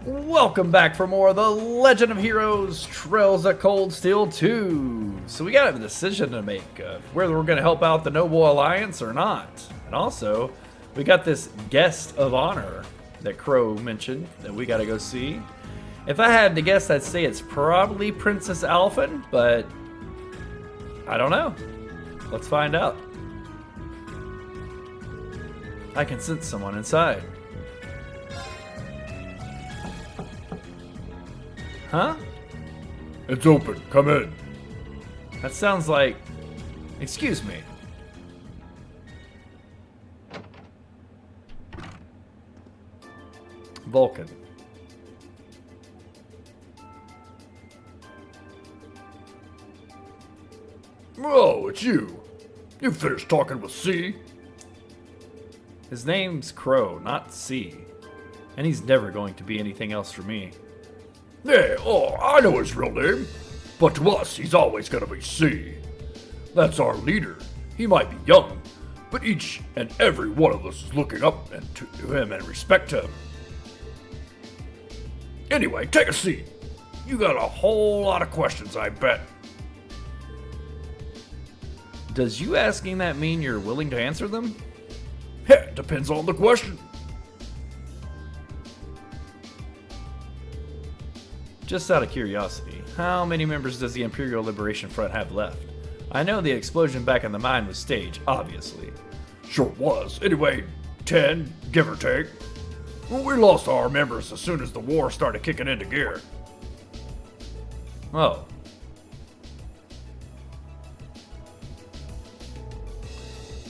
Welcome back for more of The Legend of Heroes Trails of Cold Steel 2. So we got a decision to make of whether we're going to help out the Noble Alliance or not. And also, we got this guest of honor that Crow mentioned that we got to go see. If I had to guess, I'd say it's probably Princess Alphen, but I don't know. Let's find out. I can sense someone inside. Huh? It's open. Come in. That sounds like... Excuse me. Vulcan. Oh, it's you. You finished talking with C? His name's Crow, not C. And he's never going to be anything else for me. Yeah, oh, I know his real name. But to us, he's always gonna be C. That's our leader. He might be young, but each and every one of us is looking up to him and respect him. Anyway, take a seat. You got a whole lot of questions, I bet. Does you asking that mean you're willing to answer them? It depends on the question. Just out of curiosity, how many members does the Imperial Liberation Front have left? I know the explosion back in the mine was staged, obviously. Sure was. Anyway, 10, give or take. Well, we lost our members as soon as the war started kicking into gear. Oh.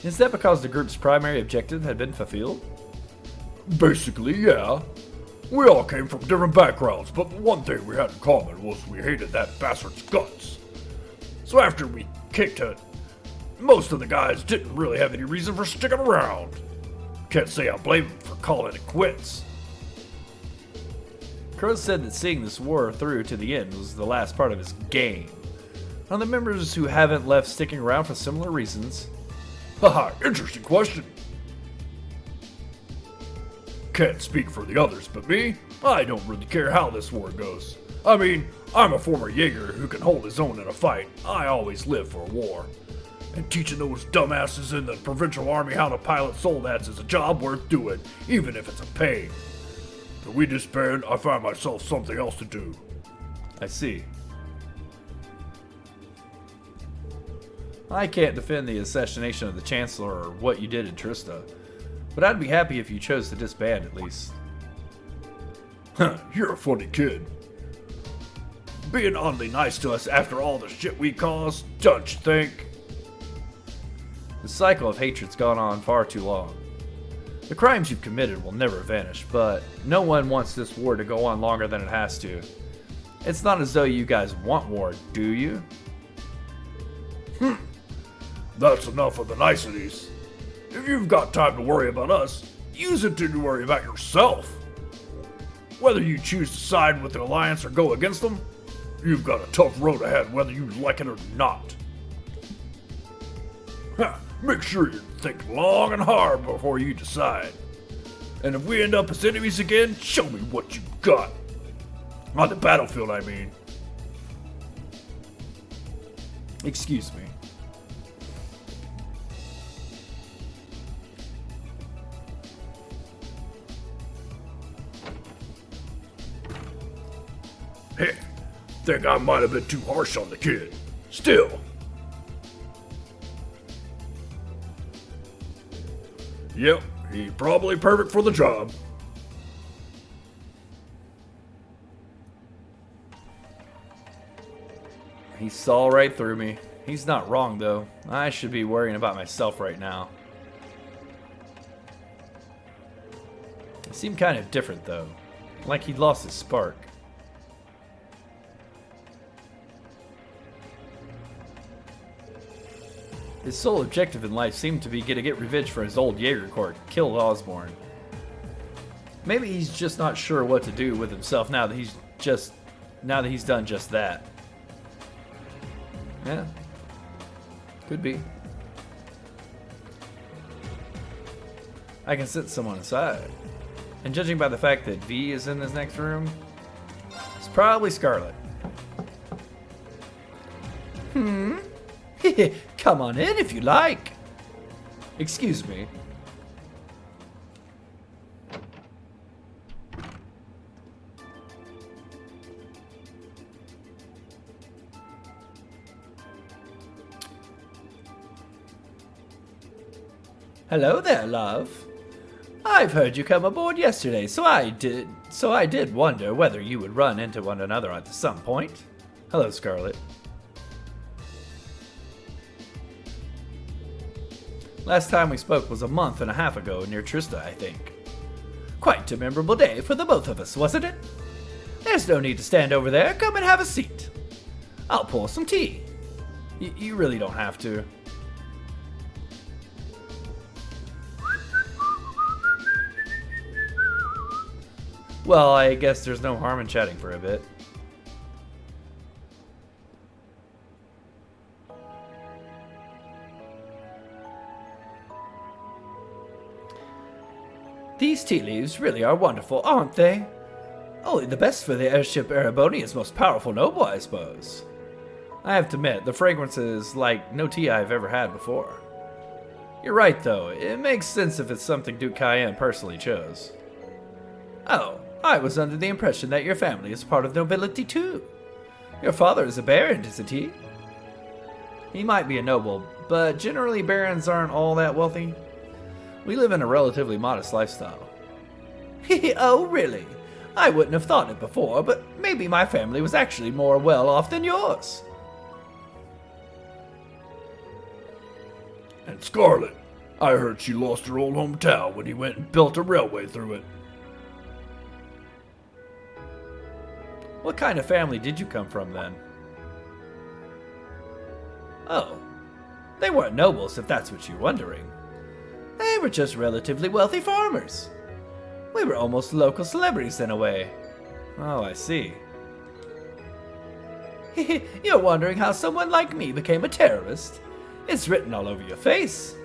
Is that because the group's primary objective had been fulfilled? Basically, yeah. We all came from different backgrounds, but the one thing we had in common was we hated that bastard's guts. So after we kicked it, most of the guys didn't really have any reason for sticking around. Can't say I blame them for calling it quits. Crow said that seeing this war through to the end was the last part of his game. Are the members who haven't left sticking around for similar reasons? Haha, interesting question. Can't speak for the others, but me, I don't really care how this war goes. I mean, I'm a former Jaeger who can hold his own in a fight. I always live for a war. And teaching those dumbasses in the provincial army how to pilot soldats is a job worth doing, even if it's a pain. If we disband, I find myself something else to do. I see. I can't defend the assassination of the Chancellor or what you did in Trista, but I'd be happy if you chose to disband at least. Huh, you're a funny kid. Being oddly nice to us after all the shit we caused, don't you think? The cycle of hatred's gone on far too long. The crimes you've committed will never vanish, but no one wants this war to go on longer than it has to. It's not as though you guys want war, do you? That's enough of the niceties. If you've got time to worry about us, use it to worry about yourself. Whether you choose to side with the Alliance or go against them, you've got a tough road ahead whether you like it or not. Make sure you think long and hard before you decide. And if we end up as enemies again, show me what you got. On the battlefield, I mean. Excuse me. Hey, think I might have been too harsh on the kid. Still. Yep, he's probably perfect for the job. He saw right through me. He's not wrong, though. I should be worrying about myself right now. He seemed kind of different, though. Like he'd lost his spark. His sole objective in life seemed to be to get revenge for his old Jaeger Corps, kill Osborne. Maybe he's just not sure what to do with himself now that he's done just that. Yeah. Could be. I can sense someone inside. And judging by the fact that V is in this next room, it's probably Scarlet. Come on in if you like. Excuse me. Hello there, love. I've heard you come aboard yesterday, so I did wonder whether you would run into one another at some point. Hello, Scarlet. Last time we spoke was a month and a half ago near Trista, I think. Quite a memorable day for the both of us, wasn't it? There's no need to stand over there. Come and have a seat. I'll pour some tea. You really don't have to. Well, I guess there's no harm in chatting for a bit. These tea leaves really are wonderful, aren't they? Only the best for the airship Erebonia's most powerful noble, I suppose. I have to admit, the fragrance is like no tea I've ever had before. You're right, though. It makes sense if it's something Duke Cayenne personally chose. Oh, I was under the impression that your family is part of nobility, too. Your father is a baron, isn't he? He might be a noble, but generally barons aren't all that wealthy. We live in a relatively modest lifestyle. Oh, really? I wouldn't have thought it before, but maybe my family was actually more well off than yours. And Scarlet, I heard she lost her old hometown when he went and built a railway through it. What kind of family did you come from, then? Oh, they weren't nobles, if that's what you're wondering. They were just relatively wealthy farmers. We were almost local celebrities in a way. Oh, I see. You're wondering how someone like me became a terrorist? It's written all over your face.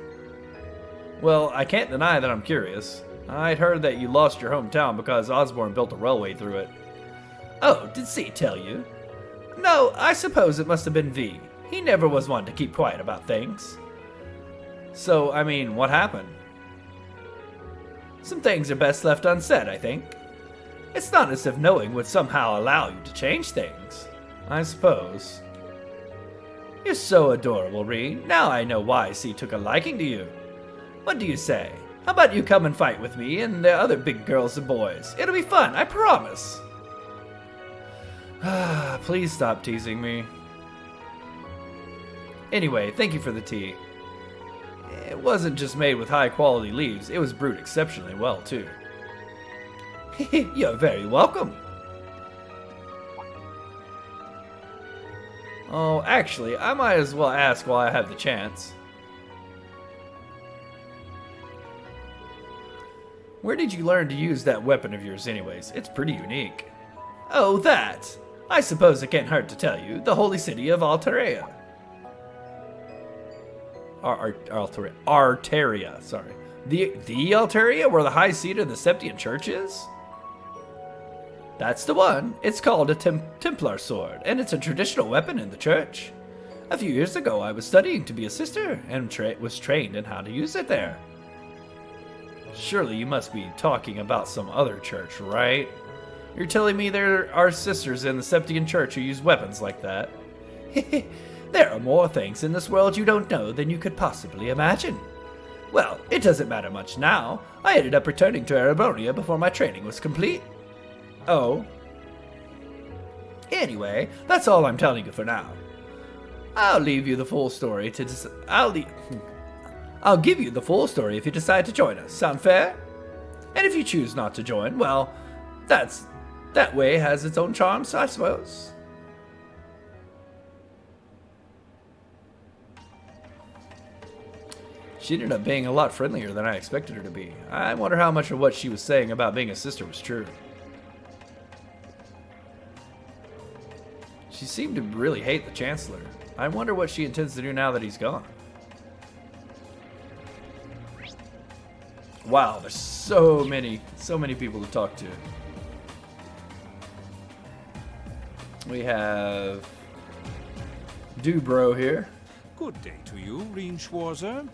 Well, I can't deny that I'm curious. I'd heard that you lost your hometown because Osborne built a railway through it. Oh, did C tell you? No, I suppose it must have been V. He never was one to keep quiet about things. So, I mean, what happened? Some things are best left unsaid, I think. It's not as if knowing would somehow allow you to change things. I suppose. You're so adorable, Reed. Now I know why C took a liking to you. What do you say? How about you come and fight with me and the other big girls and boys? It'll be fun, I promise. Please stop teasing me. Anyway, thank you for the tea. It wasn't just made with high quality leaves, it was brewed exceptionally well, too. You're very welcome. Oh, actually, I might as well ask while I have the chance. Where did you learn to use that weapon of yours anyways? It's pretty unique. Oh, that! I suppose it can't hurt to tell you. The holy city of Altaria. Arteria, sorry. The Altaria, where the high seat of the Septian Church is? That's the one. It's called a Templar sword, and it's a traditional weapon in the church. A few years ago, I was studying to be a sister, and was trained in how to use it there. Surely you must be talking about some other church, right? You're telling me there are sisters in the Septian Church who use weapons like that? There are more things in this world you don't know than you could possibly imagine. Well, it doesn't matter much now. I ended up returning to Erebonia before my training was complete. Oh. Anyway, that's all I'm telling you for now. I'll leave you the full story to I'll give you the full story if you decide to join us. Sound fair? And if you choose not to join, well, that way has its own charms, I suppose. She ended up being a lot friendlier than I expected her to be. I wonder how much of what she was saying about being a sister was true. She seemed to really hate the Chancellor. I wonder what she intends to do now that he's gone. Wow, there's so many people to talk to. We have Dubro here. Good day to you, Reen Schwarzer.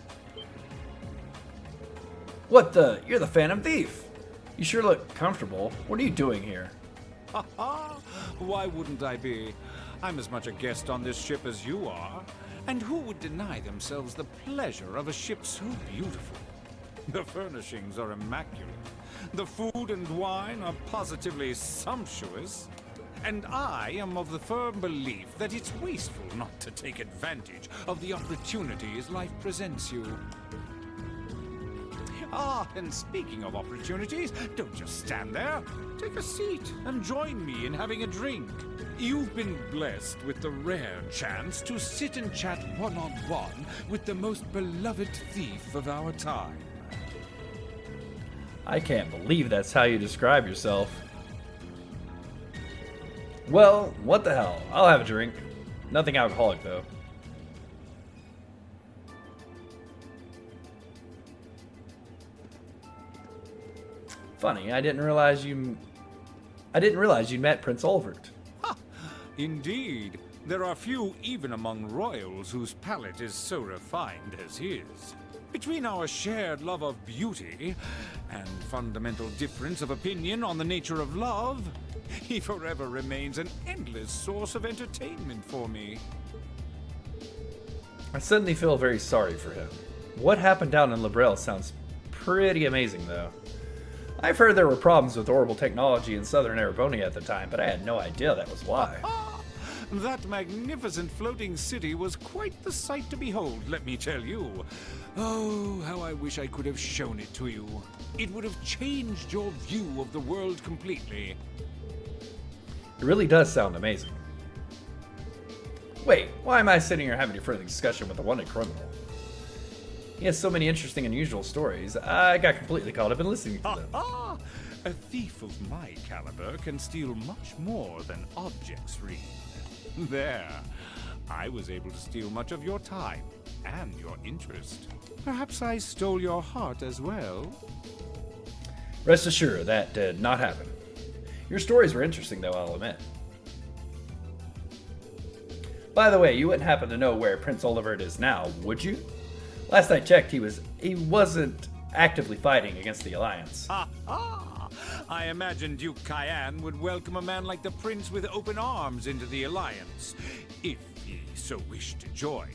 What the? You're the Phantom Thief. You sure look comfortable. What are you doing here? Why wouldn't I be? I'm as much a guest on this ship as you are. And who would deny themselves the pleasure of a ship so beautiful? The furnishings are immaculate. The food and wine are positively sumptuous. And I am of the firm belief that it's wasteful not to take advantage of the opportunities life presents you. Ah, and speaking of opportunities, don't just stand there. Take a seat and join me in having a drink. You've been blessed with the rare chance to sit and chat one-on-one with the most beloved thief of our time. I can't believe that's how you describe yourself. Well, what the hell? I'll have a drink. Nothing alcoholic, though. Funny, I didn't realize you met Prince Olvert. Indeed, there are few even among royals whose palate is so refined as his. Between our shared love of beauty and fundamental difference of opinion on the nature of love, he forever remains an endless source of entertainment for me. I suddenly feel very sorry for him. What happened down in Librel sounds pretty amazing, though. I've heard there were problems with orbital technology in southern Erebonia at the time, but I had no idea that was why. That magnificent floating city was quite the sight to behold, let me tell you. Oh, how I wish I could have shown it to you. It would have changed your view of the world completely. It really does sound amazing. Wait, why am I sitting here having a further discussion with a wanted criminal? He has so many interesting and unusual stories, I got completely caught up in listening to them. A thief of my caliber can steal much more than objects, Reed. There, I was able to steal much of your time and your interest. Perhaps I stole your heart as well. Rest assured, that did not happen. Your stories were interesting, though, I'll admit. By the way, you wouldn't happen to know where Prince Olivert is now, would you? Last I checked, he wasn't actively fighting against the Alliance. I imagine Duke Cayenne would welcome a man like the Prince with open arms into the Alliance, if he so wished to join.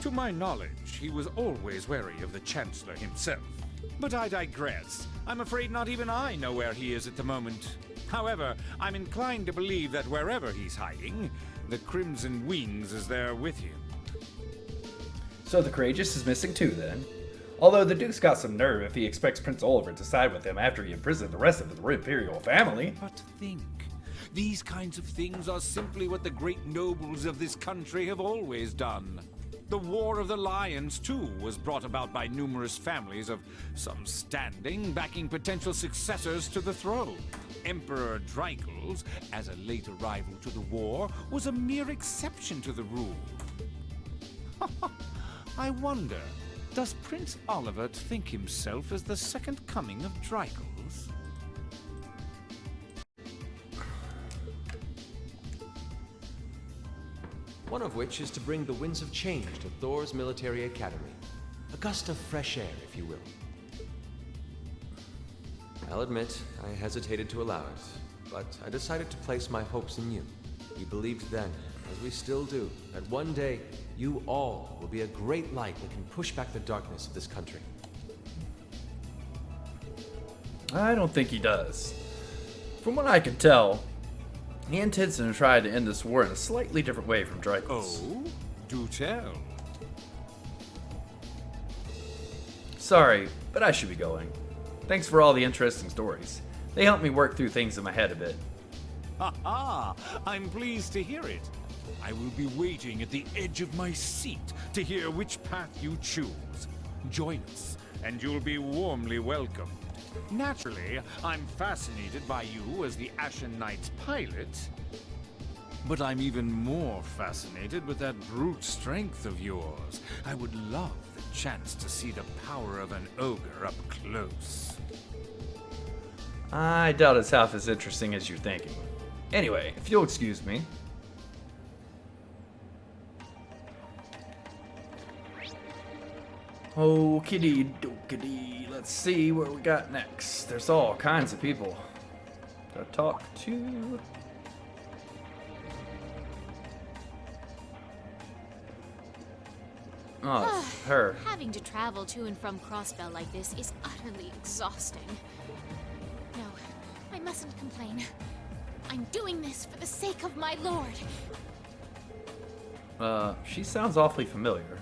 To my knowledge, he was always wary of the Chancellor himself. But I digress. I'm afraid not even I know where he is at the moment. However, I'm inclined to believe that wherever he's hiding, the Crimson Wings is there with him. So the Courageous is missing too, then? Although the Duke's got some nerve if he expects Prince Olivert to side with him after he imprisoned the rest of the Imperial family. But think, these kinds of things are simply what the great nobles of this country have always done. The War of the Lions, too, was brought about by numerous families of some standing backing potential successors to the throne. Emperor Dreichels, as a late arrival to the war, was a mere exception to the rule. I wonder, does Prince Olivert think himself as the second coming of Dreichels? One of which is to bring the winds of change to Thor's military academy. A gust of fresh air, if you will. I'll admit, I hesitated to allow it, but I decided to place my hopes in you. We believed then, as we still do, that one day, you all will be a great light that can push back the darkness of this country. I don't think he does. From what I can tell, he intends to try to end this war in a slightly different way from Dreichels. Oh, do tell. Sorry, but I should be going. Thanks for all the interesting stories. They helped me work through things in my head a bit. I'm pleased to hear it. I will be waiting at the edge of my seat to hear which path you choose. Join us, and you'll be warmly welcomed. Naturally, I'm fascinated by you as the Ashen Knight's pilot, but I'm even more fascinated with that brute strength of yours. I would love the chance to see the power of an ogre up close. I doubt it's half as interesting as you're thinking. Anyway, if you'll excuse me. Okey dokey. Let's see what we got next. There's all kinds of people to talk to. Oh, it's her. Having to travel to and from Crossbell like this is utterly exhausting. No, I mustn't complain. I'm doing this for the sake of my lord. She sounds awfully familiar.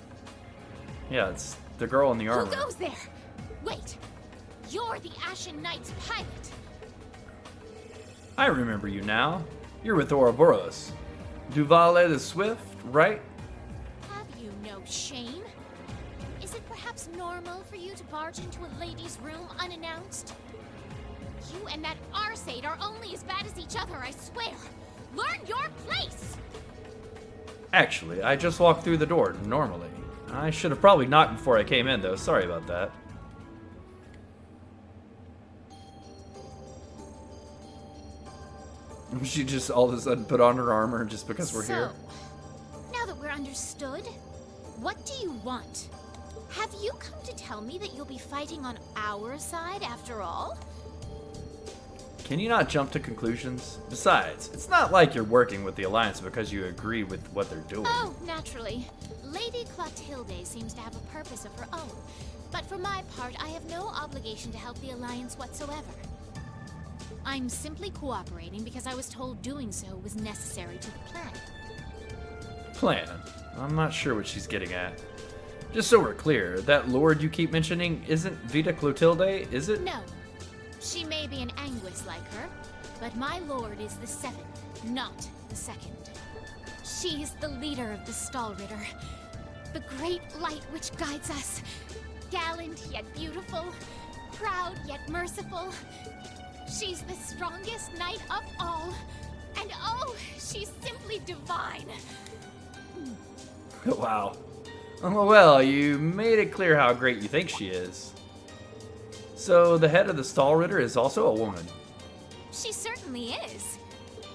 Yeah, it's the girl in the armor. Who goes there? Wait, you're the Ashen Knight's pilot. I remember you now. You're with Ouroboros. Duvale the Swift, right? Have you no shame? Is it perhaps normal for you to barge into a lady's room unannounced? You and that Arcade are only as bad as each other, I swear. Learn your place! Actually, I just walked through the door, normally. I should have probably knocked before I came in, though. Sorry about that. She just all of a sudden put on her armor just because we're here. Now that we're understood, what do you want? Have you come to tell me that you'll be fighting on our side after all? Can you not jump to conclusions? Besides, it's not like you're working with the Alliance because you agree with what they're doing. Oh, naturally. Lady Clotilde seems to have a purpose of her own. But for my part, I have no obligation to help the Alliance whatsoever. I'm simply cooperating because I was told doing so was necessary to the plan. Plan? I'm not sure what she's getting at. Just so we're clear, that lord you keep mentioning isn't Vita Clotilde, is it? No. She may be an Anguis like her, but my lord is the seventh, not the second. She's the leader of the Stahlritter, the great light which guides us. Gallant yet beautiful, proud yet merciful. She's the strongest knight of all, and oh, she's simply divine. Wow. Well, you made it clear how great you think she is. So the head of the Stahlritter is also a woman. She certainly is.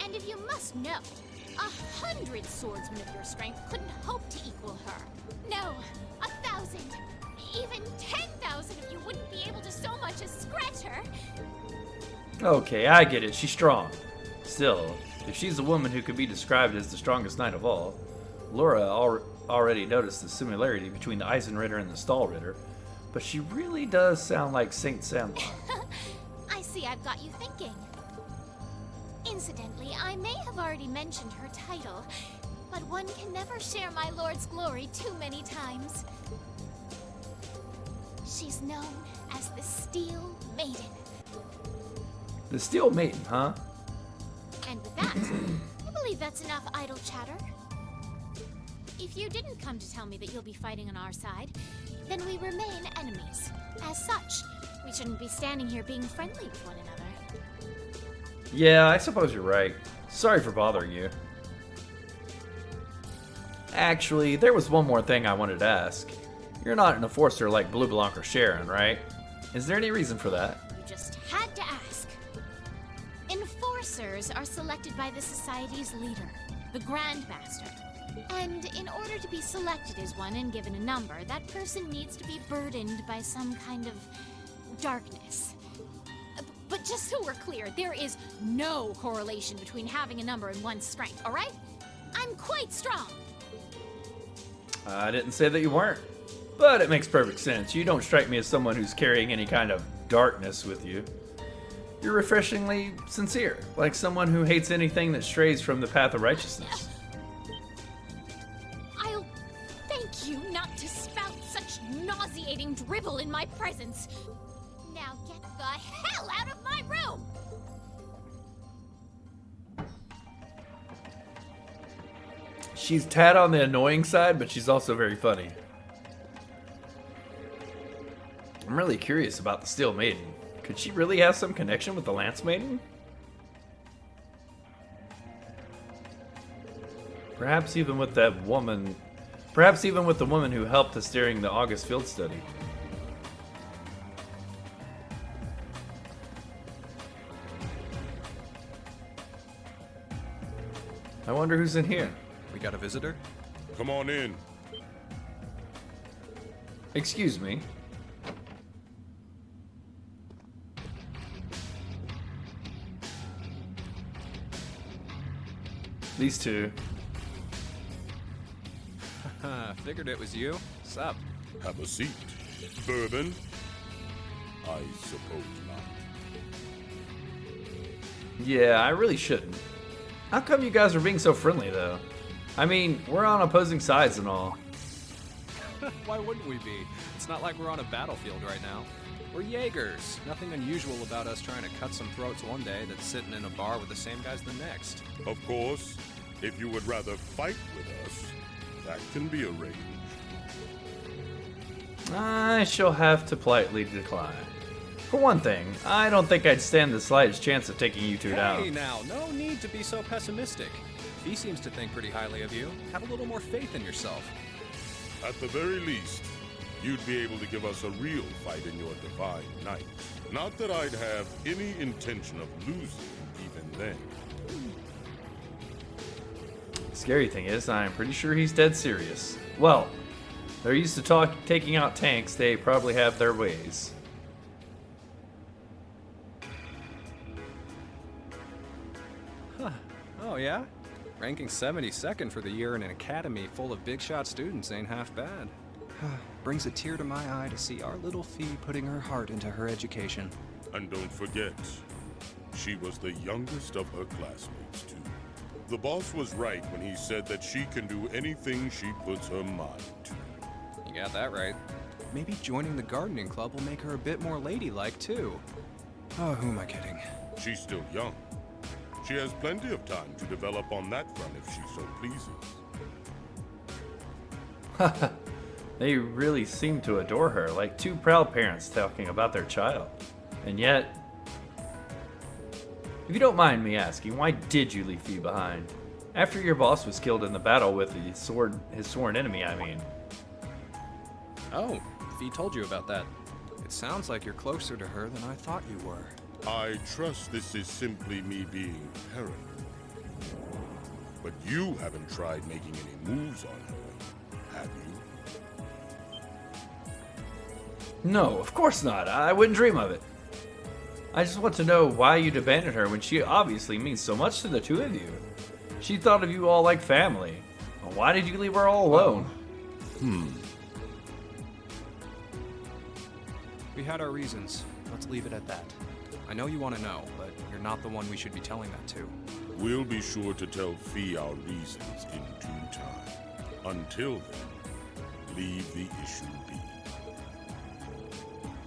And if you must know, 100 swordsmen of your strength couldn't hope to equal her. No, 1,000, even 10,000 of you wouldn't be able to so much as scratch her. Okay, I get it. She's strong. Still, if she's a woman who could be described as the strongest knight of all, Laura already noticed the similarity between the Eisenritter and the Stahlritter, but she really does sound like Saint Sandlot. I see I've got you thinking. Incidentally, I may have already mentioned her title, but one can never share my lord's glory too many times. She's known as the Steel Maiden. The Steel Maiden, huh? And with that, I believe that's enough idle chatter. If you didn't come to tell me that you'll be fighting on our side, then we remain enemies. As such, we shouldn't be standing here being friendly with one another. Yeah, I suppose you're right. Sorry for bothering you. Actually, there was one more thing I wanted to ask. You're not an enforcer like Blue Blanc or Sharon, right? Is there any reason for that? You just had to ask. Enforcers are selected by the Society's leader, the Grandmaster. And in order to be selected as one and given a number, that person needs to be burdened by some kind of darkness. But just so we're clear, there is no correlation between having a number and one's strength, alright? I'm quite strong. I didn't say that you weren't, but it makes perfect sense. You don't strike me as someone who's carrying any kind of darkness with you. You're refreshingly sincere, like someone who hates anything that strays from the path of righteousness. I'll thank you not to spout such nauseating drivel in my presence. Now get the hell out of my room! She's tad on the annoying side, but she's also very funny. I'm really curious about the Steel Maiden. Could she really have some connection with the Lance Maiden? Perhaps even with that woman Perhaps even with the woman who helped us during the August field study. I wonder who's in here. We got a visitor? Come on in. Excuse me. These two. Figured it was you. Sup? Have a seat. Bourbon? I suppose not. Yeah, I really shouldn't. How come you guys are being so friendly, though? I mean, we're on opposing sides and all. Why wouldn't we be? It's not like we're on a battlefield right now. We're Jaegers. Nothing unusual about us trying to cut some throats one day that's sitting in a bar with the same guys the next. Of course, if you would rather fight with us, that can be arranged. I shall have to politely decline. For one thing, I don't think I'd stand the slightest chance of taking you two Hey down. now, no need to be so pessimistic. He seems to think pretty highly of you. Have a little more faith in yourself. At the very least, you'd be able to give us a real fight in your divine night. Not that I'd have any intention of losing even then. Scary thing is, I'm pretty sure he's dead serious. Well, they're used to taking out tanks, they probably have their ways. Oh yeah? Ranking 72nd for the year in an academy full of big shot students ain't half bad. Brings a tear to my eye to see our little Fee putting her heart into her education. And don't forget, she was the youngest of her classmates, too. The boss was right when he said that she can do anything she puts her mind to. You got that right. Maybe joining the gardening club will make her a bit more ladylike, too. Oh, who am I kidding? She's still young. She has plenty of time to develop on that front if she so pleases. They really seem to adore her, like two proud parents talking about their child. And yet, if you don't mind me asking, why did you leave Fee behind? After your boss was killed in the battle with his sworn enemy, I mean. Oh, Fee told you about that. It sounds like you're closer to her than I thought you were. I trust this is simply me being paranoid. But you haven't tried making any moves on her, have you? No, of course not. I wouldn't dream of it. I just want to know why you'd abandon her when she obviously means so much to the two of you. She thought of you all like family. Why did you leave her all alone? We had our reasons. Let's leave it at that. I know you want to know, but you're not the one we should be telling that to. We'll be sure to tell Fee our reasons in due time. Until then, leave the issue be.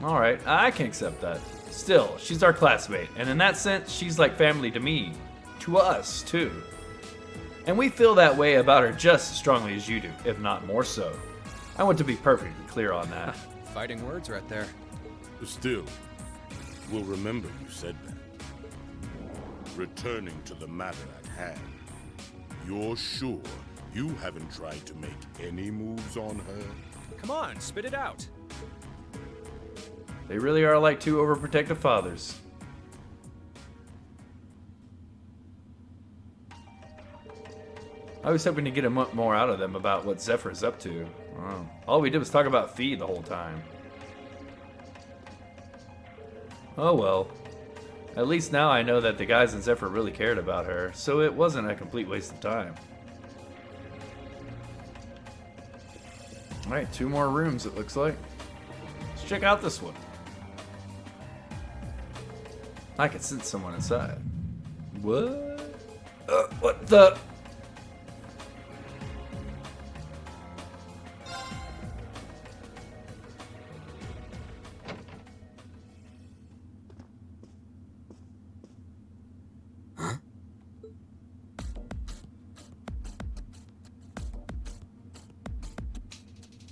Alright, I can accept that. Still, she's our classmate, and in that sense, she's like family to me. To us, too. And we feel that way about her just as strongly as you do, if not more so. I want to be perfectly clear on that. Fighting words right there. Still, we'll remember you said that. Returning to the matter at hand, you're sure you haven't tried to make any moves on her? Come on, spit it out. They really are like two overprotective fathers. I was hoping to get a more out of them about what Zephyr's up to. Oh. All we did was talk about Fee the whole time. Oh well. At least now I know that the guys in Zephyr really cared about her, so it wasn't a complete waste of time. Alright, 2 more rooms it looks like. Let's check out this one. I can sense someone inside. What? What the?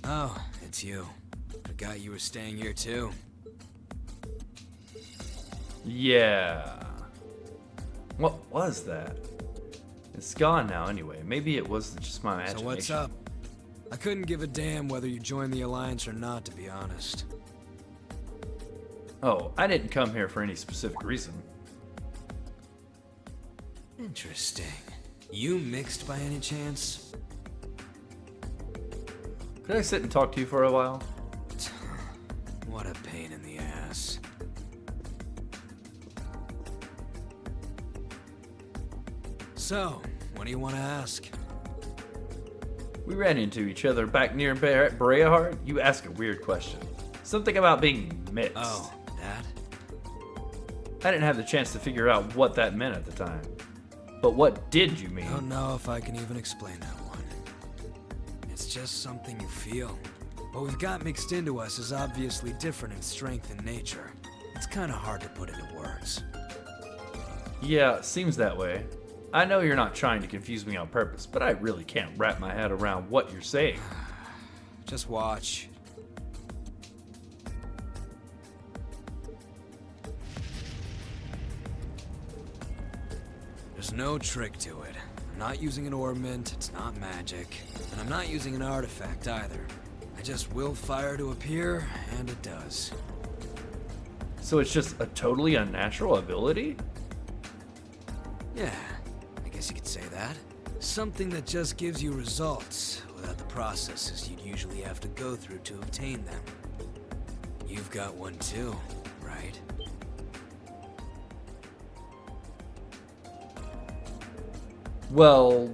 Oh, it's you. Forgot you were staying here too. Yeah. What was that? It's gone now anyway. Maybe it was just my imagination. So what's up? I couldn't give a damn whether you joined the Alliance or not, to be honest. Oh, I didn't come here for any specific reason. Interesting. You mixed by any chance? Could I sit and talk to you for a while? What a pain in the ass. So, what do you want to ask? We ran into each other back near Breahard. You ask a weird question. Something about being mixed. Oh, that? I didn't have the chance to figure out what that meant at the time. But what did you I mean? don't know if I can even explain that one. It's just something you feel. What we've got mixed into us is obviously different in strength and nature. It's kind of hard to put into words. Yeah, seems that way. I know you're not trying to confuse me on purpose, but I really can't wrap my head around what you're saying. Just watch. There's no trick to it. I'm not using an ornament, it's not magic, and I'm not using an artifact either. I just will fire to appear, and it does. So it's just a totally unnatural ability? Yeah, I guess you could say that. Something that just gives you results, without the processes you'd usually have to go through to obtain them. You've got one too, right? Well,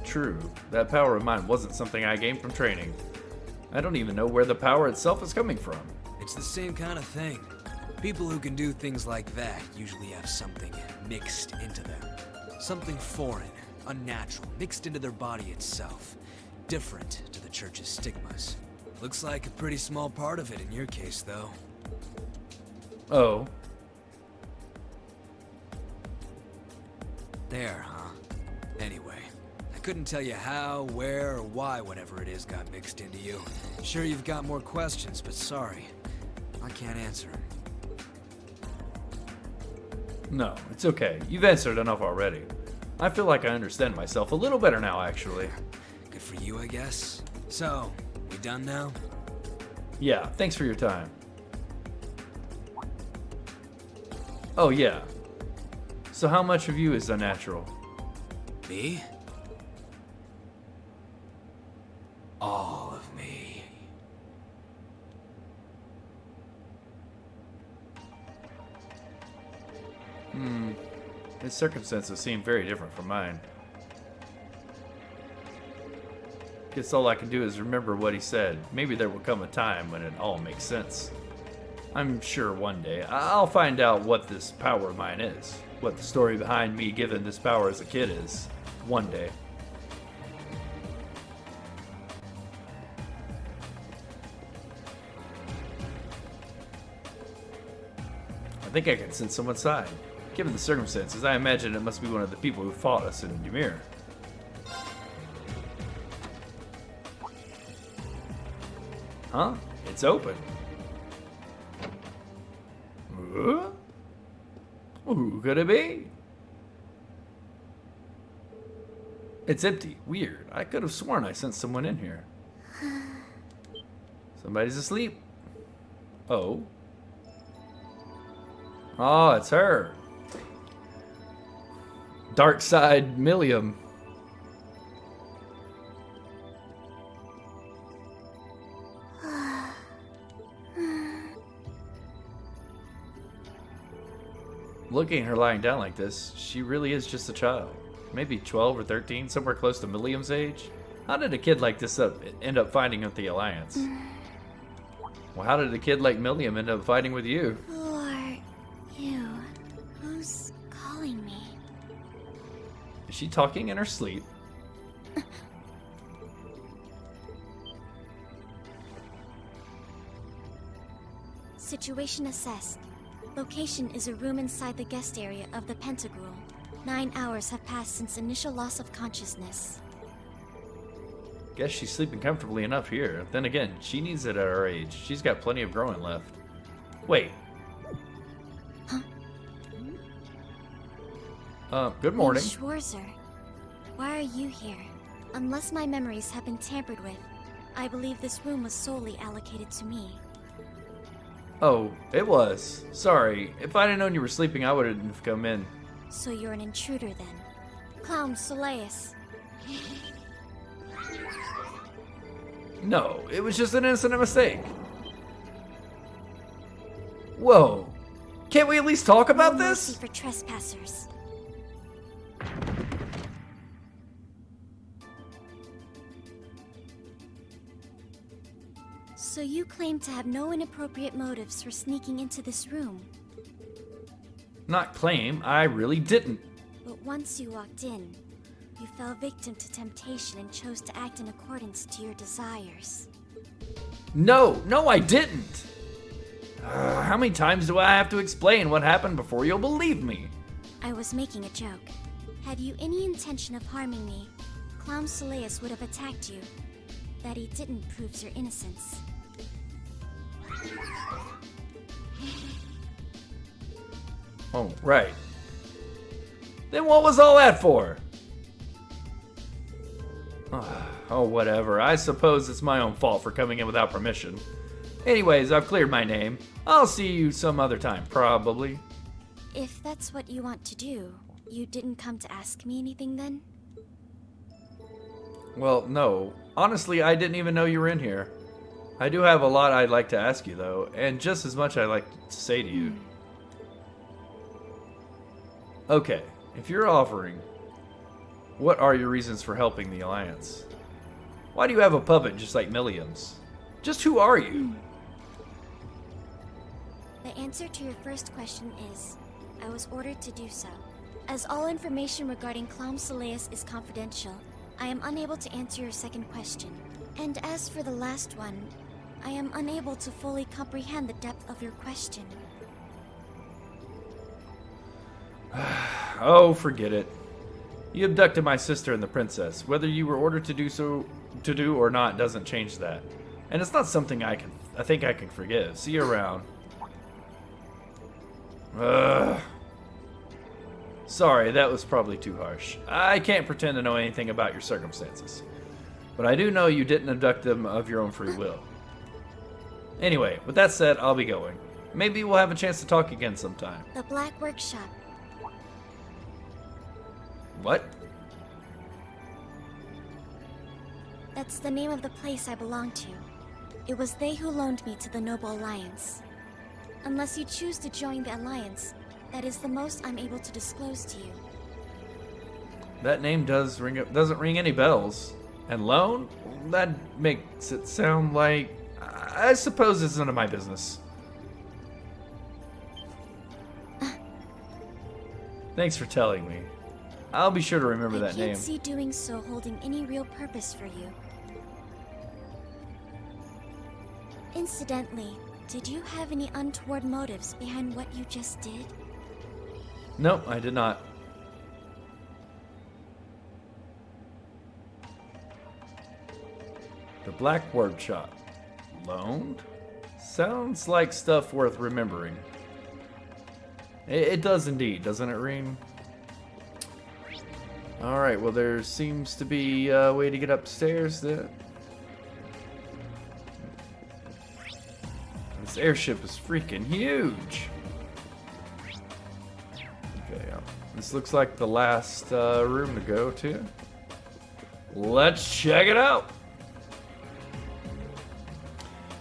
true. That power of mine wasn't something I gained from training. I don't even know where the power itself is coming from. It's the same kind of thing. People who can do things like that usually have something mixed into them. Something foreign, unnatural, mixed into their body itself. Different to the church's stigmas. Looks like a pretty small part of it in your case, though. Oh. There, huh? Anyway, I couldn't tell you how, where, or why whatever it is got mixed into you. Sure you've got more questions, but sorry. I can't answer them. No, it's okay. You've answered enough already. I feel like I understand myself a little better now, actually. Good for you, I guess. So, we done now? Yeah, thanks for your time. Oh, yeah. So how much of you is unnatural? Me? All of me. His circumstances seem very different from mine. Guess all I can do is remember what he said. Maybe there will come a time when it all makes sense. I'm sure one day I'll find out what this power of mine is. What the story behind me given this power as a kid is. One day. I think I can sense someone's side. Given the circumstances, I imagine it must be one of the people who fought us in Ymir. Huh? It's open. Who could it be? It's empty. Weird. I could have sworn I sent someone in here. Somebody's asleep. Oh. Oh, it's her. Dark Side Millium. Looking at her lying down like this, she really is just a child. Maybe 12 or 13, somewhere close to Millium's age. How did a kid like this end up fighting with the Alliance? Well, how did a kid like Millium end up fighting with you? Who are you? Who's calling me? Is she talking in her sleep? Situation assessed. Location is a room inside the guest area of the Pentagram. 9 hours have passed since initial loss of consciousness. Guess she's sleeping comfortably enough here. Then again, she needs it at her age. She's got plenty of growing left. Wait. Good morning. Schwarzer, why are you here? Unless my memories have been tampered with, I believe this room was solely allocated to me. Oh, it was. Sorry. If I'd have known you were sleeping, I wouldn't have come in. So you're an intruder then? Clown Soleus. No, it was just an innocent mistake. Whoa. Can't we at least talk about No mercy this? for trespassers. So you claim to have no inappropriate motives for sneaking into this room. Not claim, I really didn't. But once you walked in, you fell victim to temptation and chose to act in accordance to your desires. No, I didn't. How many times do I have to explain what happened before you'll believe me? I was making a joke. Had you any intention of harming me, Clown Soleus would have attacked you. That he didn't proves your innocence. Oh, right. Then what was all that for? Oh, whatever. I suppose it's my own fault for coming in without permission. Anyways, I've cleared my name. I'll see you some other time, probably. If that's what you want to do, you didn't come to ask me anything then? Well, no. Honestly, I didn't even know you were in here. I do have a lot I'd like to ask you, though, and just as much I'd like to say to you. Okay, if you're offering, what are your reasons for helping the Alliance? Why do you have a puppet just like Milliam's? Just who are you? The answer to your first question is, I was ordered to do so. As all information regarding Clown Soleus is confidential, I am unable to answer your second question. And as for the last one, I am unable to fully comprehend the depth of your question. Oh, forget it. You abducted my sister and the princess. Whether you were ordered to do or not doesn't change that. And it's not something I think I can forgive. See you around. Sorry, that was probably too harsh. I can't pretend to know anything about your circumstances. But I do know you didn't abduct them of your own free will. Anyway, with that said, I'll be going. Maybe we'll have a chance to talk again sometime. The Black Workshop. What? That's the name of the place I belong to. It was they who loaned me to the Noble Alliance. Unless you choose to join the Alliance, that is the most I'm able to disclose to you. That name doesn't ring any bells. And loan? That makes it sound like... I suppose it's none of my business. Thanks for telling me. I'll be sure to remember that I name. can't see doing so holding any real purpose for you. Incidentally, did you have any untoward motives behind what you just did? Nope, I did not. The Black Workshop. Loaned? Sounds like stuff worth remembering. It does indeed, doesn't it, Reen? Alright, well there seems to be a way to get upstairs there. This airship is freaking huge! Okay, this looks like the last room to go to. Let's check it out!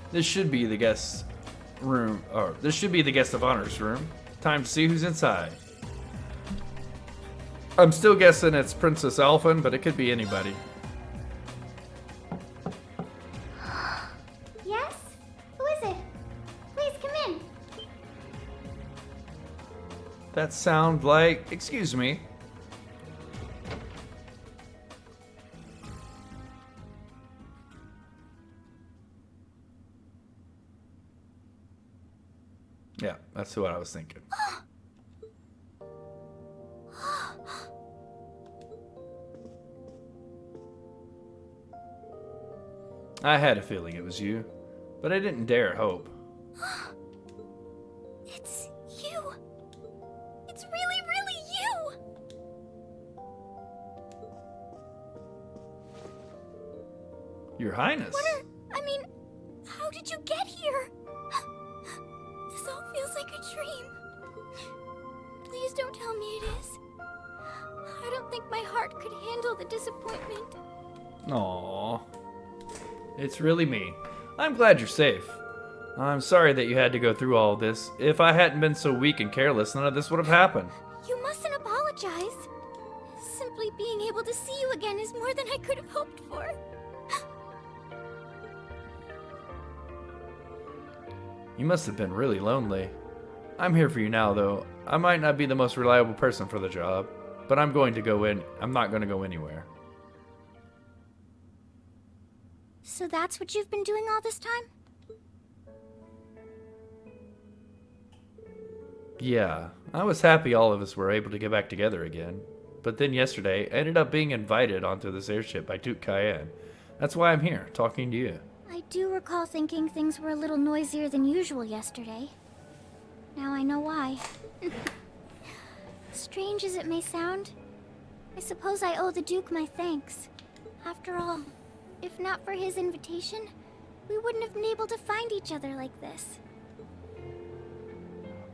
This should be the guest room, or this should be the guest of honor's room. Time to see who's inside. I'm still guessing it's Princess Alphen, but it could be anybody. Yes? Who is it? Please come in. That sound like... Excuse me. Yeah, that's what I was thinking. I had a feeling it was you, but I didn't dare hope. It's you! It's really, really you! Your Highness. I mean, how did you get here? This all feels like a dream. Please don't tell me it is. I don't think my heart could handle the disappointment. Aww. It's really me. I'm glad you're safe. I'm sorry that you had to go through all of this. If I hadn't been so weak and careless, none of this would have happened. You mustn't apologize. Simply being able to see you again is more than I could have hoped for. You must have been really lonely. I'm here for you now, though. I might not be the most reliable person for the job, but I'm going to go in. I'm not going to go anywhere. So that's what you've been doing all this time? Yeah, I was happy all of us were able to get back together again. But then yesterday, I ended up being invited onto this airship by Duke Cayenne. That's why I'm here, talking to you. I do recall thinking things were a little noisier than usual yesterday. Now I know why. Strange as it may sound, I suppose I owe the Duke my thanks. After all, if not for his invitation, we wouldn't have been able to find each other like this.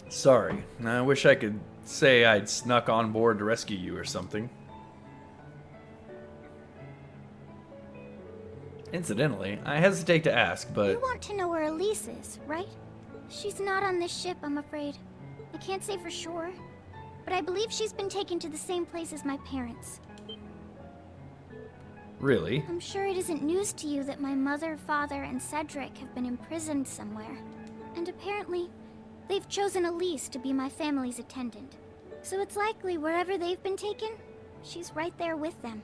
Sorry, I wish I could say I'd snuck on board to rescue you or something. Incidentally, I hesitate to ask, You but want to know where Elise is, right? She's not on this ship, I'm afraid. I can't say for sure, but I believe she's been taken to the same place as my parents. really? I'm sure it isn't news to you that my mother, father, and Cedric have been imprisoned somewhere. And apparently, they've chosen Elise to be my family's attendant. So it's likely wherever they've been taken, she's right there with them.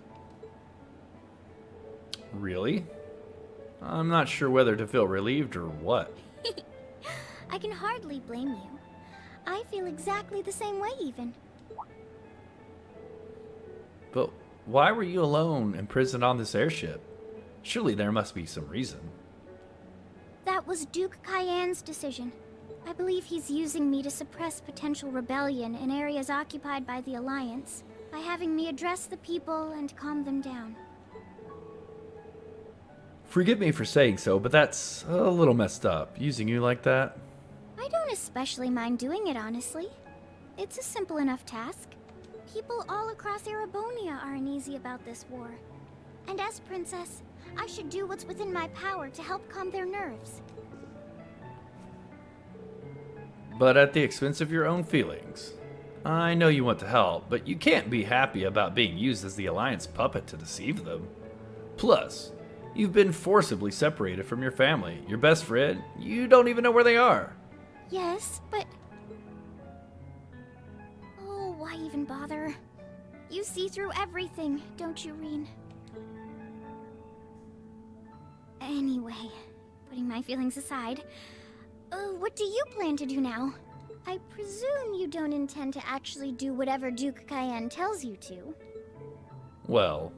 Really? I'm not sure whether to feel relieved or what. I can hardly blame you. I feel exactly the same way, even. But why were you alone, imprisoned on this airship? Surely there must be some reason. That was Duke Cayenne's decision. I believe he's using me to suppress potential rebellion in areas occupied by the Alliance, by having me address the people and calm them down. Forgive me for saying so, but that's a little messed up, using you like that. I don't especially mind doing it, honestly. It's a simple enough task. People all across Erebonia are uneasy about this war. And as princess, I should do what's within my power to help calm their nerves. But at the expense of your own feelings. I know you want to help, but you can't be happy about being used as the Alliance puppet to deceive them. Plus, you've been forcibly separated from your family, your best friend. You don't even know where they are. Yes, but... Oh, why even bother? You see through everything, don't you, Reen? Anyway, putting my feelings aside, what do you plan to do now? I presume you don't intend to actually do whatever Duke Cayenne tells you to. Well,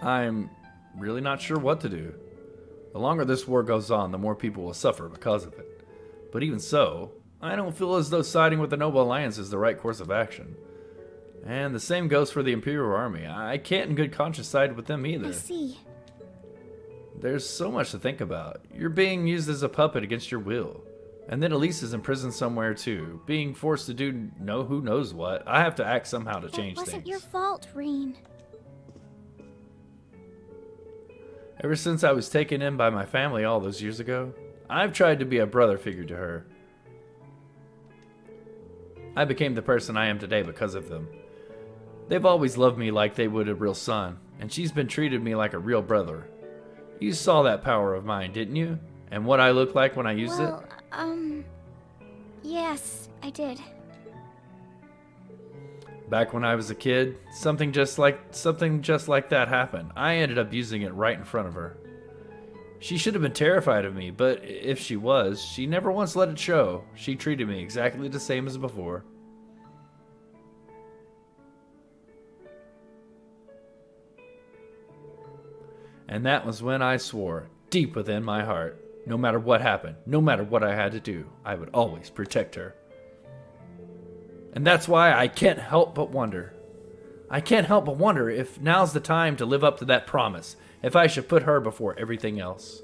I'm really not sure what to do. The longer this war goes on, the more people will suffer because of it. But even so, I don't feel as though siding with the Noble Alliance is the right course of action. And the same goes for the Imperial Army. I can't in good conscience side with them either. I see. There's so much to think about. You're being used as a puppet against your will. And then Elise is in prison somewhere too, being forced to do who knows what. I have to act somehow to change That wasn't things. your fault, Reen. Ever since I was taken in by my family all those years ago, I've tried to be a brother figure to her. I became the person I am today because of them. They've always loved me like they would a real son, and she's been treated me like a real brother. You saw that power of mine, didn't you? And what I look like when I used it? Yes, I did. Back when I was a kid, something just like that happened. I ended up using it right in front of her. She should have been terrified of me, but if she was, she never once let it show. She treated me exactly the same as before. And that was when I swore, deep within my heart, no matter what happened, no matter what I had to do, I would always protect her. And that's why I can't help but wonder, I can't help but wonder if now's the time to live up to that promise, if I should put her before everything else.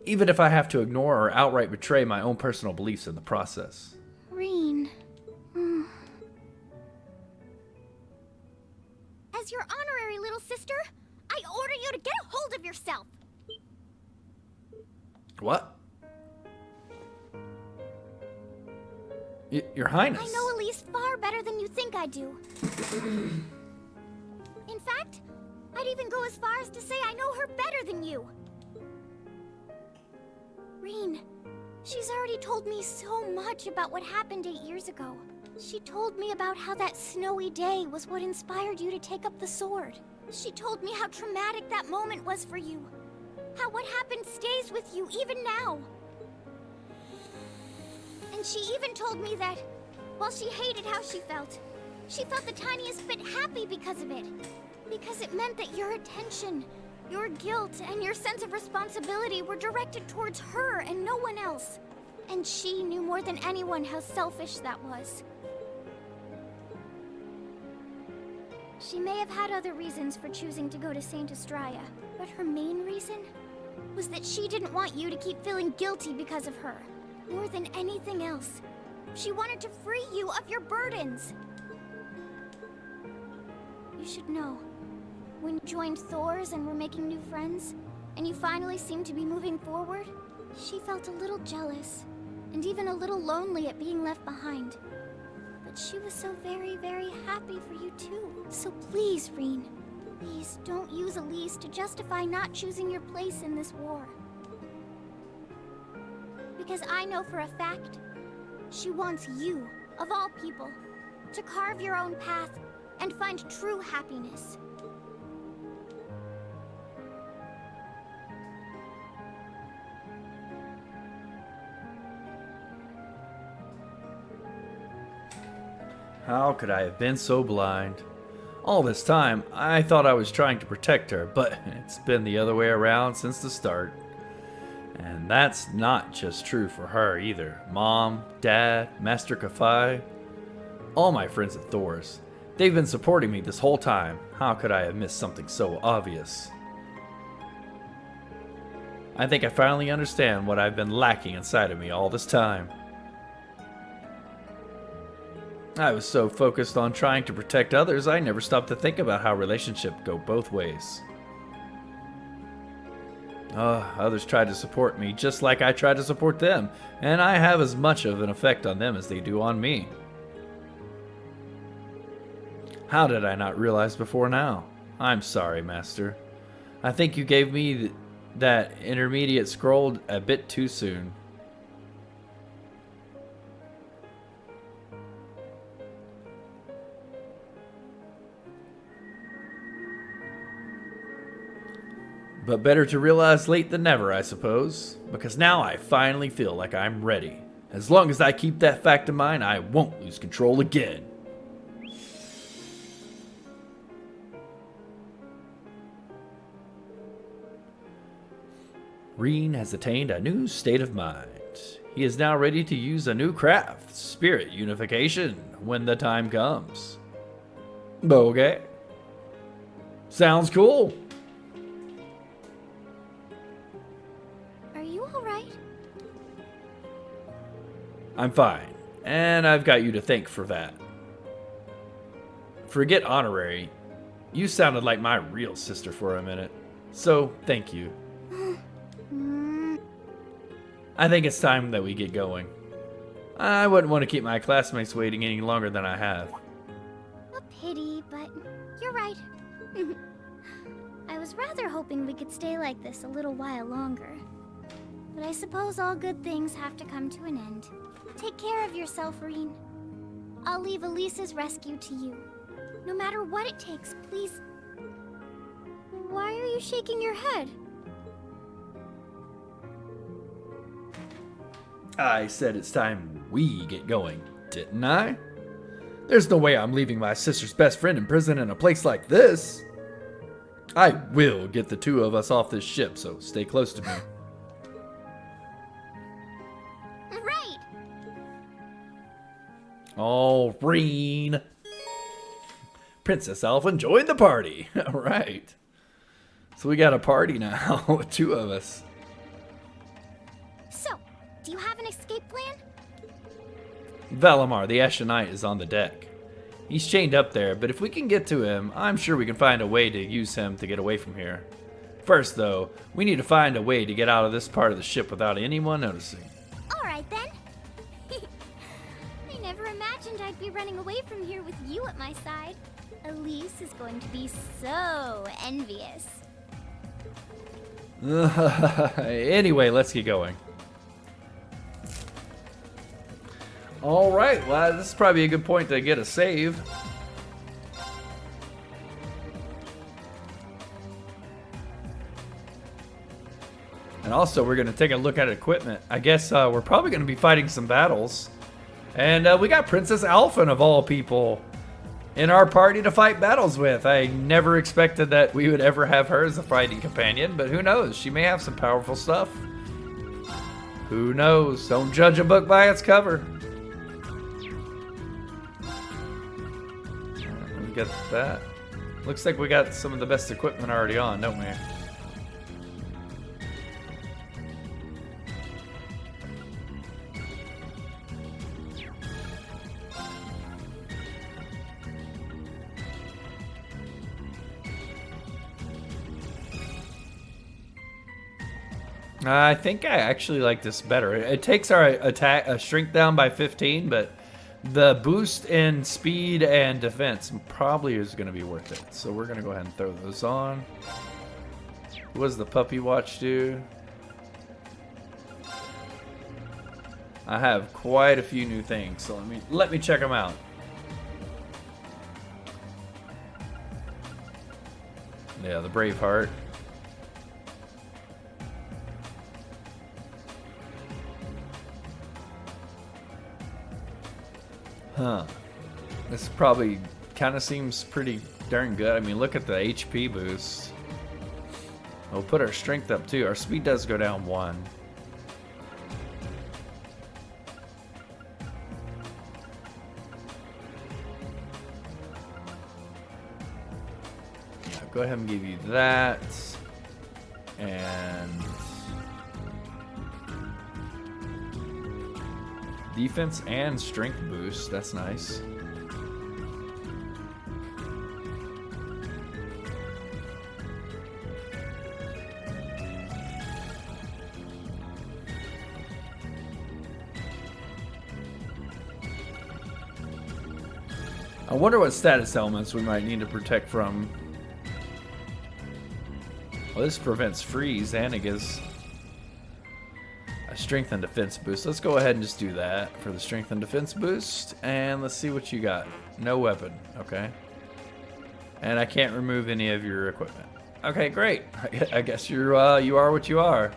Even if I have to ignore or outright betray my own personal beliefs in the process. Reen. As your honorary little sister, I order you to get a hold of yourself. What? Your Highness. I know Elise far better than you think I do. In fact, I'd even go as far as to say I know her better than you. Reen, she's already told me so much about what happened 8 years ago. She told me about how that snowy day was what inspired you to take up the sword. She told me how traumatic that moment was for you. How what happened stays with you even now. And she even told me that, while she hated how she felt the tiniest bit happy because of it. Because it meant that your attention, your guilt, and your sense of responsibility were directed towards her and no one else. And she knew more than anyone how selfish that was. She may have had other reasons for choosing to go to Saint Estrella, but her main reason was that she didn't want you to keep feeling guilty because of her. More than anything else, she wanted to free you of your burdens. You should know, when you joined Thor's and were making new friends, and you finally seemed to be moving forward, she felt a little jealous, and even a little lonely at being left behind. But she was so very, very happy for you too. So please, Reen, please don't use Elise to justify not choosing your place in this war. Because I know for a fact, she wants you, of all people, to carve your own path and find true happiness. How could I have been so blind? All this time, I thought I was trying to protect her, but it's been the other way around since the start. And that's not just true for her either. Mom, Dad, Master Kafai, all my friends at Thor's. They've been supporting me this whole time. How could I have missed something so obvious? I think I finally understand what I've been lacking inside of me all this time. I was so focused on trying to protect others, I never stopped to think about how relationships go both ways. Others try to support me just like I try to support them, and I have as much of an effect on them as they do on me. How did I not realize before now? I'm sorry, Master. I think you gave me that intermediate scroll a bit too soon. But better to realize late than never, I suppose, because now I finally feel like I'm ready. As long as I keep that fact in mind, I won't lose control again. Reen has attained a new state of mind. He is now ready to use a new craft, Spirit Unification, when the time comes. Okay. Sounds cool. Are you alright? I'm fine, and I've got you to thank for that. Forget honorary. You sounded like my real sister for a minute, so thank you. I think it's time that we get going. I wouldn't want to keep my classmates waiting any longer than I have. A pity, but you're right. I was rather hoping we could stay like this a little while longer. But I suppose all good things have to come to an end. Take care of yourself, Reen. I'll leave Elise's rescue to you. No matter what it takes, please. Why are you shaking your head? I said it's time we get going, didn't I? There's no way I'm leaving my sister's best friend in prison in a place like this. I will get the two of us off this ship, so stay close to me. Right! Oh, Reen. Princess Alpha joined the party. All right. So we got a party now with 2 of us. So, do you have an escape plan? Valimar, the Ashen Knight, is on the deck. He's chained up there, but if we can get to him, I'm sure we can find a way to use him to get away from here. First, though, we need to find a way to get out of this part of the ship without anyone noticing. Alright then. I never imagined I'd be running away from here with you at my side. Elise is going to be so envious. Anyway, let's get going. Alright, well, this is probably a good point to get a save. And also, we're going to take a look at equipment. I guess we're probably going to be fighting some battles. And we got Princess Alphen, of all people, in our party to fight battles with. I never expected that we would ever have her as a fighting companion, but who knows? She may have some powerful stuff. Who knows? Don't judge a book by its cover. We got that. Looks like we got some of the best equipment already on, don't we? I think I actually like this better. It takes our attack strength down by 15, but the boost in speed and defense probably is going to be worth it. So we're going to go ahead and throw those on. What does the puppy watch do? I have quite a few new things, so let me check them out. Yeah, the Braveheart. Huh. This probably kind of seems pretty darn good. I mean, look at the HP boost. We'll put our strength up too. Our speed does go down 1. Yeah, go ahead and give you that. And defense and strength boost. That's nice. I wonder what status elements we might need to protect from. Well, this prevents freeze and it gives a strength and defense boost. Let's go ahead and just do that for the strength and defense boost. And let's see what you got. No weapon. Okay. And I can't remove any of your equipment. Okay, great. I guess you are what you are.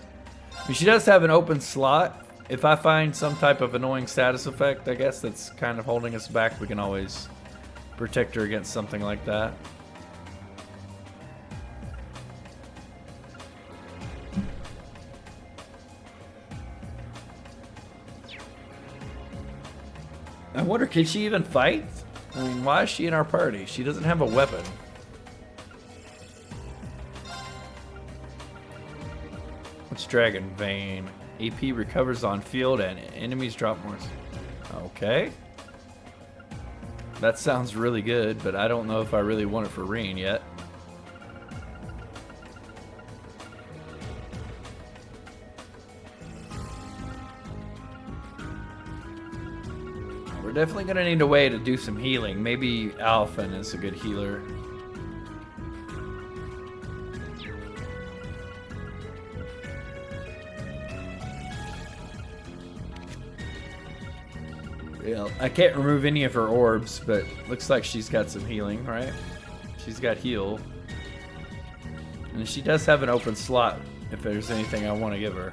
I mean, she does have an open slot. If I find some type of annoying status effect, I guess that's kind of holding us back, we can always protect her against something like that. I wonder, can she even fight? I mean, why is she in our party? She doesn't have a weapon. What's Dragon Vein? AP recovers on field and enemies drop more. Okay. That sounds really good, but I don't know if I really want it for Reen yet. We're definitely going to need a way to do some healing. Maybe Alphen is a good healer. Yeah, I can't remove any of her orbs, but looks like she's got some healing, right? She's got heal. And she does have an open slot if there's anything I want to give her.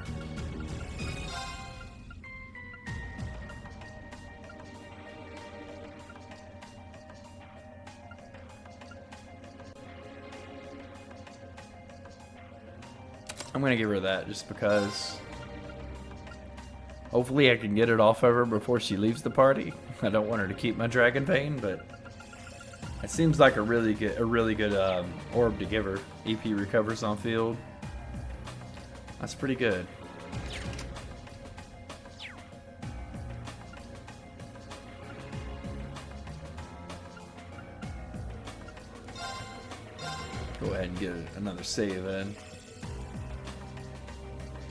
I'm going to give her that just because... Hopefully I can get it off of her before she leaves the party. I don't want her to keep my Dragon Vein, but It seems like a really good orb to give her. EP recovers on field. That's pretty good. Go ahead and get another save in.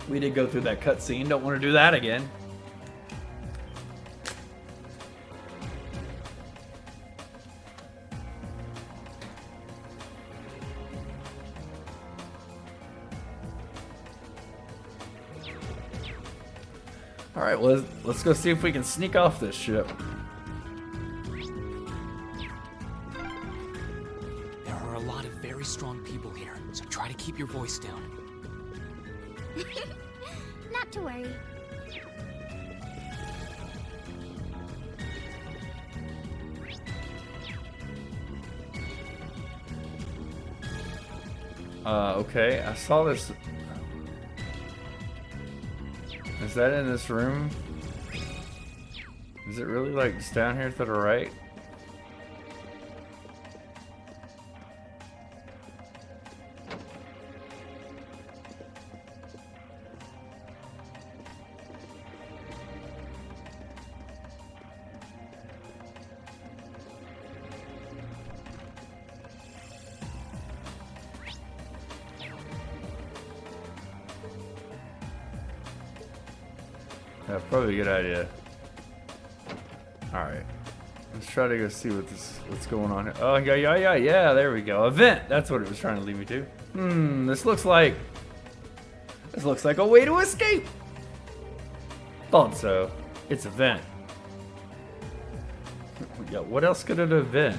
We did go through that cutscene. Don't want to do that again. All right, well, let's go see if we can sneak off this ship. There are a lot of very strong people here, so try to keep your voice down. Not to worry. Okay, I saw this. Is that in this room? Is it really like just down here to the right? Yeah, probably a good idea. Alright. Let's try to go see what's going on here. Oh, yeah, there we go. Event! That's what it was trying to lead me to. This looks like a way to escape! Thought so. It's event. Yeah, what else could it have been?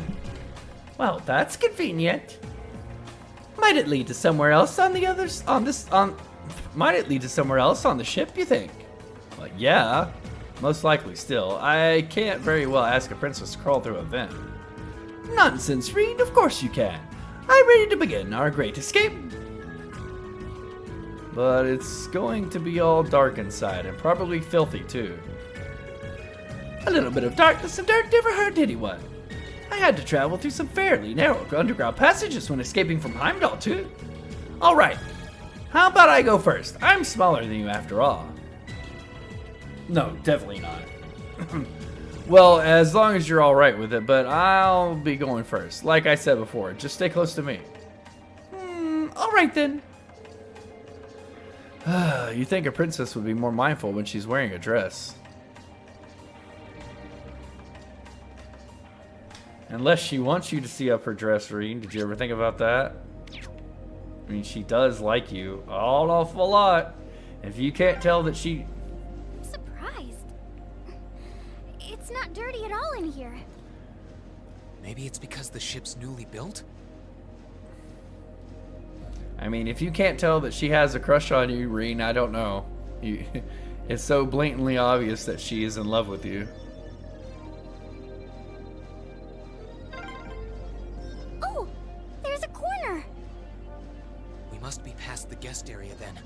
Well, that's convenient. Might it lead to somewhere else on the others might it lead to somewhere else on the ship, you think? Like, yeah, most likely still. I can't very well ask a princess to crawl through a vent. Nonsense, Reed, of course you can. I'm ready to begin our great escape. But it's going to be all dark inside, and probably filthy too. A little bit of darkness and dirt never hurt anyone. I had to travel through some fairly narrow underground passages when escaping from Heimdall too. Alright, how about I go first? I'm smaller than you after all. No, definitely not. Well, as long as you're alright with it, but I'll be going first. Like I said before, just stay close to me. Alright then. You think a princess would be more mindful when she's wearing a dress. Unless she wants you to see up her dress, Reed. Did you ever think about that? I mean, she does like you an awful lot. If you can't tell that she... It's not dirty at all in here. Maybe it's because the ship's newly built? I mean, if you can't tell that she has a crush on you, Reed, I don't know. It's so blatantly obvious that she is in love with you. Oh, there's a corner. We must be past the guest area then.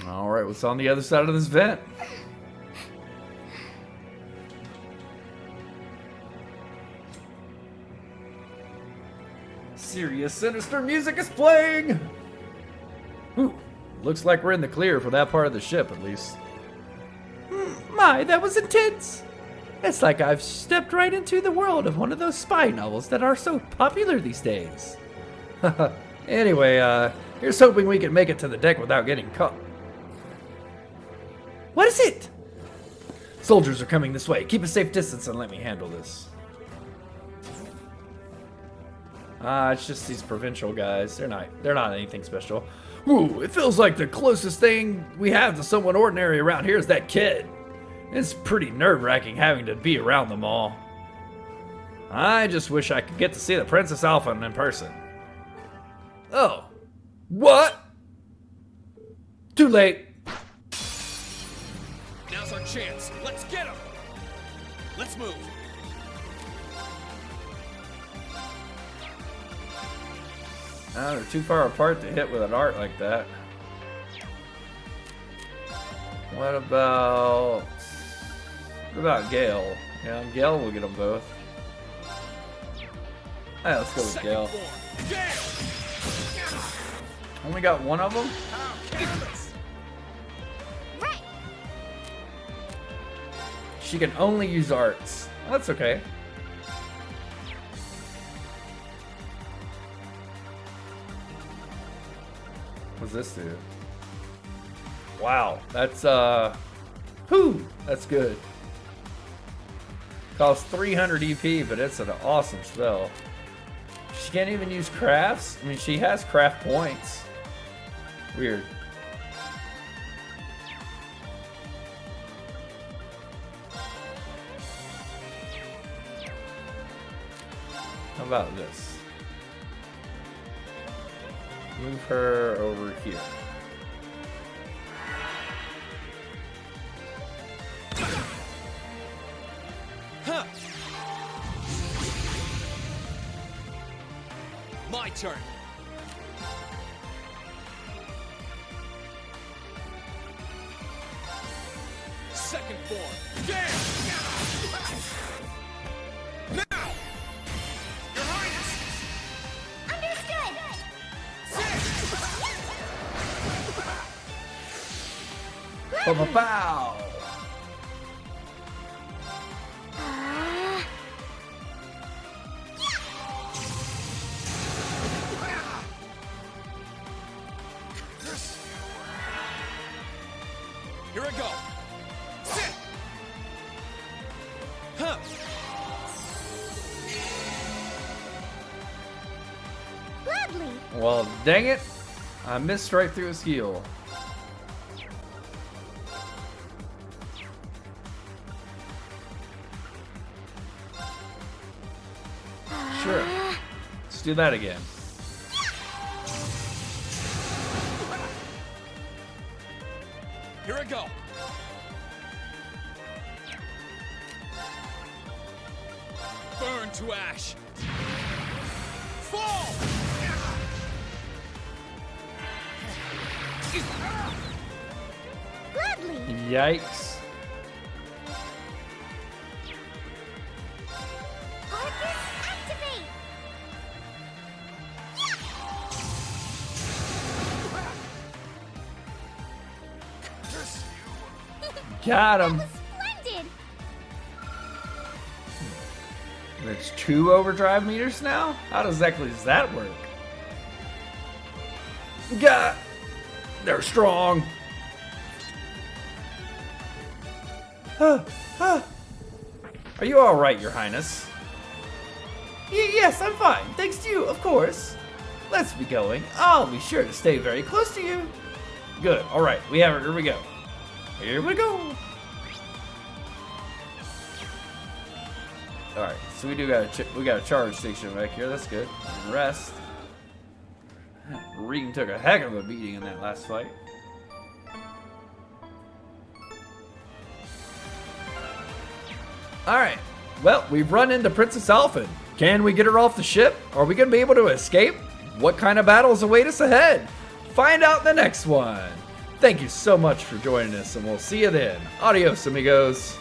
Alright, what's on the other side of this vent? Serious, sinister music is playing! Ooh, looks like we're in the clear for that part of the ship, at least. My, that was intense! It's like I've stepped right into the world of one of those spy novels that are so popular these days. Anyway, here's hoping we can make it to the deck without getting caught. What is it? Soldiers are coming this way. Keep a safe distance and let me handle this. It's just these provincial guys. They're not anything special. Ooh, it feels like the closest thing we have to someone ordinary around here is that kid. It's pretty nerve-wracking having to be around them all. I just wish I could get to see the Princess Alphen in person. Oh. What? Too late. Now's our chance. Let's get him. Let's move. They're too far apart to hit with an art like that. What about Gale? Yeah, Gale will get them both. Yeah, let's go with Gale. Only got one of them? Right. She can only use arts. That's okay. What's this do? Wow, that's whew, that's good. Costs 300 EP, but it's an awesome spell. She can't even use crafts? I mean, she has craft points. Weird. How about this? Move her over here. Huh. My turn. Second form. Damn! Now! Your Highness! Understood. Pow! Here I go. Sit. Huh. Gladly. Well, dang it. I missed right through his heel. Sure. Let's do that again. Here I go. Burn to ash. Fall. Gladly. Yikes. Arcus, activate. Got him. Splendid. There's 2 overdrive meters now? How exactly does that work? God, they're strong. Are you all right, Your Highness? Yes, I'm fine. Thanks to you, of course. Let's be going. I'll be sure to stay very close to you. Good. All right, we have it. Here we go. Here we go. All right, so we got a charge station back here. That's good. And rest. Regan took a heck of a beating in that last fight. All right. Well, we've run into Princess Alphen. Can we get her off the ship? Are we going to be able to escape? What kind of battles await us ahead? Find out in the next one. Thank you so much for joining us, and we'll see you then. Adios, amigos.